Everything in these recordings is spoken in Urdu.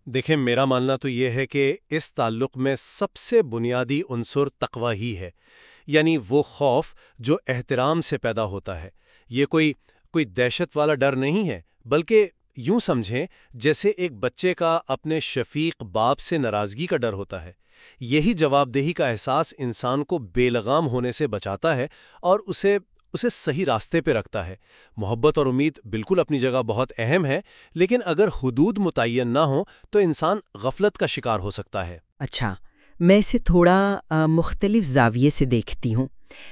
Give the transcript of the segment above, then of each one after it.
دیکھیں، میرا ماننا تو یہ ہے کہ اس تعلق میں سب سے بنیادی عنصر تقوی ہی ہے، یعنی وہ خوف جو احترام سے پیدا ہوتا ہے۔ یہ کوئی دہشت والا ڈر نہیں ہے، بلکہ یوں سمجھیں جیسے ایک بچے کا اپنے شفیق باپ سے ناراضگی کا ڈر ہوتا ہے۔ یہی جواب دہی کا احساس انسان کو بے لگام ہونے سے بچاتا ہے اور اسے صحیح راستے پہ رکھتا ہے۔ محبت اور امید بالکل اپنی جگہ بہت اہم ہے، لیکن اگر حدود متعین نہ ہوں تو انسان غفلت کا شکار ہو سکتا ہے۔ اچھا، میں اسے تھوڑا مختلف زاویے سے دیکھتی ہوں۔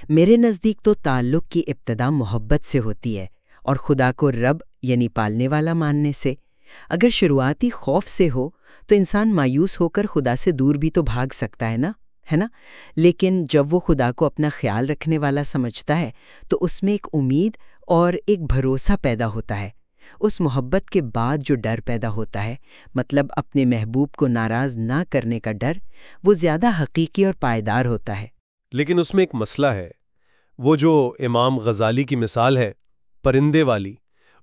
میرے نزدیک تو تعلق کی ابتدا محبت سے ہوتی ہے اور خدا کو رب یعنی پالنے والا ماننے سے۔ اگر شروعاتی خوف سے ہو تو انسان مایوس ہو کر خدا سے دور بھی تو بھاگ سکتا ہے نا؟ لیکن جب وہ خدا کو اپنا خیال رکھنے والا سمجھتا ہے تو اس میں ایک امید اور ایک بھروسہ پیدا ہوتا ہے۔ اس محبت کے بعد جو ڈر پیدا ہوتا ہے، مطلب اپنے محبوب کو ناراض نہ کرنے کا ڈر، وہ زیادہ حقیقی اور پائیدار ہوتا ہے۔ لیکن اس میں ایک مسئلہ ہے، وہ جو امام غزالی کی مثال ہے پرندے والی،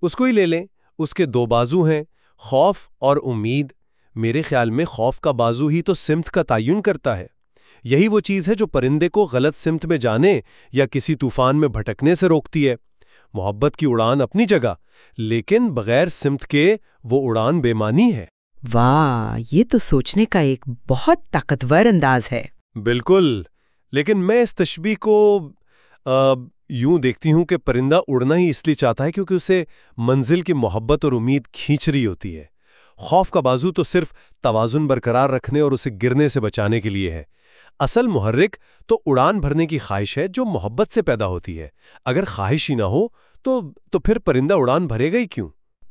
اس کو ہی لے لیں۔ اس کے دو بازو ہیں، خوف اور امید۔ میرے خیال میں خوف کا بازو ہی تو سمت کا تعین کرتا ہے۔ یہی وہ چیز ہے جو پرندے کو غلط سمت میں جانے یا کسی طوفان میں بھٹکنے سے روکتی ہے۔ محبت کی اڑان اپنی جگہ، لیکن بغیر سمت کے وہ اڑان بے معنی ہے۔ واہ، یہ تو سوچنے کا ایک بہت طاقتور انداز ہے۔ بالکل، لیکن میں اس تشبیہ کو یوں دیکھتی ہوں کہ پرندہ اڑنا ہی اس لیے چاہتا ہے کیونکہ اسے منزل کی محبت اور امید کھینچ رہی ہوتی ہے۔ خوف کا بازو تو صرف توازن برقرار رکھنے اور اسے گرنے سے بچانے کے لیے ہے۔ اصل محرک تو اڑان بھرنے کی خواہش ہے جو محبت سے پیدا ہوتی ہے۔ اگر خواہش ہی نہ ہو تو پھر پرندہ اڑان بھرے گا ہی کیوں؟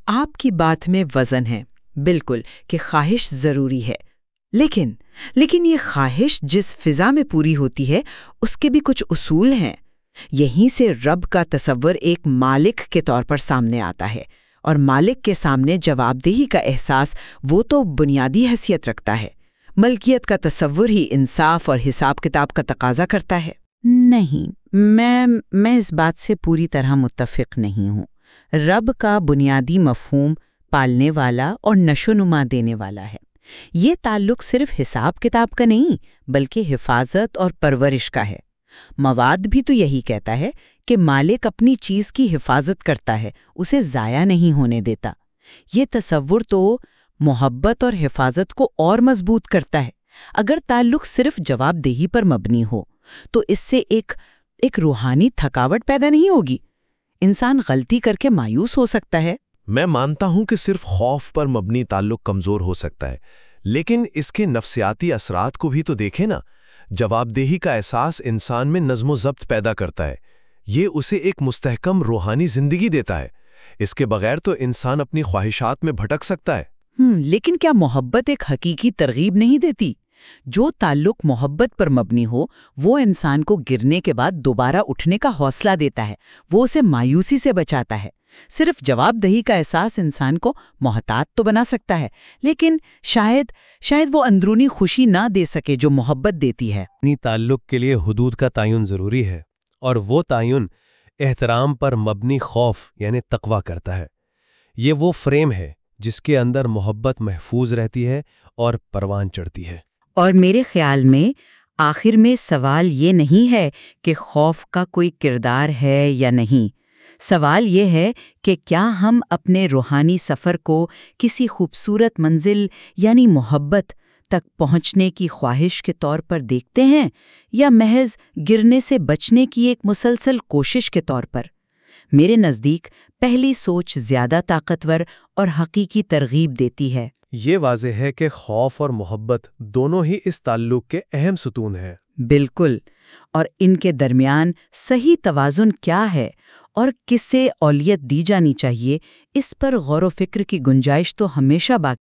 آپ کی بات میں وزن ہے، بالکل، کہ خواہش ضروری ہے، لیکن یہ خواہش جس فضا میں پوری ہوتی ہے اس کے بھی کچھ اصول ہیں۔ یہیں سے رب کا تصور ایک مالک کے طور پر سامنے آتا ہے، اور مالک کے سامنے جواب دہی کا احساس وہ تو بنیادی حیثیت رکھتا ہے۔ ملکیت کا تصور ہی انصاف اور حساب کتاب کا تقاضا کرتا ہے۔ نہیں، میں اس بات سے پوری طرح متفق نہیں ہوں۔ رب کا بنیادی مفہوم پالنے والا اور نشو نما دینے والا ہے۔ یہ تعلق صرف حساب کتاب کا نہیں بلکہ حفاظت اور پرورش کا ہے۔ مواد بھی تو یہی کہتا ہے کہ مالک اپنی چیز کی حفاظت کرتا ہے، اسے ضائع نہیں ہونے دیتا۔ یہ تصور تو محبت اور حفاظت کو اور مضبوط کرتا ہے۔ اگر تعلق صرف جواب دہی پر مبنی ہو تو اس سے ایک روحانی تھکاوٹ پیدا نہیں ہوگی۔ انسان غلطی کر کے مایوس ہو سکتا ہے۔ میں مانتا ہوں کہ صرف خوف پر مبنی تعلق کمزور ہو سکتا ہے، لیکن اس کے نفسیاتی اثرات کو بھی تو دیکھیں نا۔ جواب دہی کا احساس انسان میں نظم و ضبط پیدا کرتا ہے، یہ اسے ایک مستحکم روحانی زندگی دیتا ہے۔ اس کے بغیر تو انسان اپنی خواہشات میں بھٹک سکتا ہے۔ لیکن کیا محبت ایک حقیقی ترغیب نہیں دیتی؟ جو تعلق محبت پر مبنی ہو وہ انسان کو گرنے کے بعد دوبارہ اٹھنے کا حوصلہ دیتا ہے، وہ اسے مایوسی سے بچاتا ہے۔ صرف جواب دہی کا احساس انسان کو محتاط تو بنا سکتا ہے، لیکن شاید وہ اندرونی خوشی نہ دے سکے جو محبت دیتی ہے۔ اپنی تعلق کے لیے حدود کا تعین ضروری ہے، اور وہ تعین احترام پر مبنی خوف یعنی تقوی کرتا ہے۔ یہ وہ فریم ہے جس کے اندر محبت محفوظ رہتی ہے اور پروان چڑھتی ہے۔ اور میرے خیال میں آخر میں سوال یہ نہیں ہے کہ خوف کا کوئی کردار ہے یا نہیں۔ سوال یہ ہے کہ کیا ہم اپنے روحانی سفر کو کسی خوبصورت منزل یعنی محبت تک پہنچنے کی خواہش کے طور پر دیکھتے ہیں، یا محض گرنے سے بچنے کی ایک مسلسل کوشش کے طور پر؟ میرے نزدیک پہلی سوچ زیادہ طاقتور اور حقیقی ترغیب دیتی ہے۔ یہ واضح ہے کہ خوف اور محبت دونوں ہی اس تعلق کے اہم ستون ہیں۔ بالکل، اور ان کے درمیان صحیح توازن کیا ہے اور کسے اولویت دی جانی چاہیے، اس پر غور و فکر کی گنجائش تو ہمیشہ باقی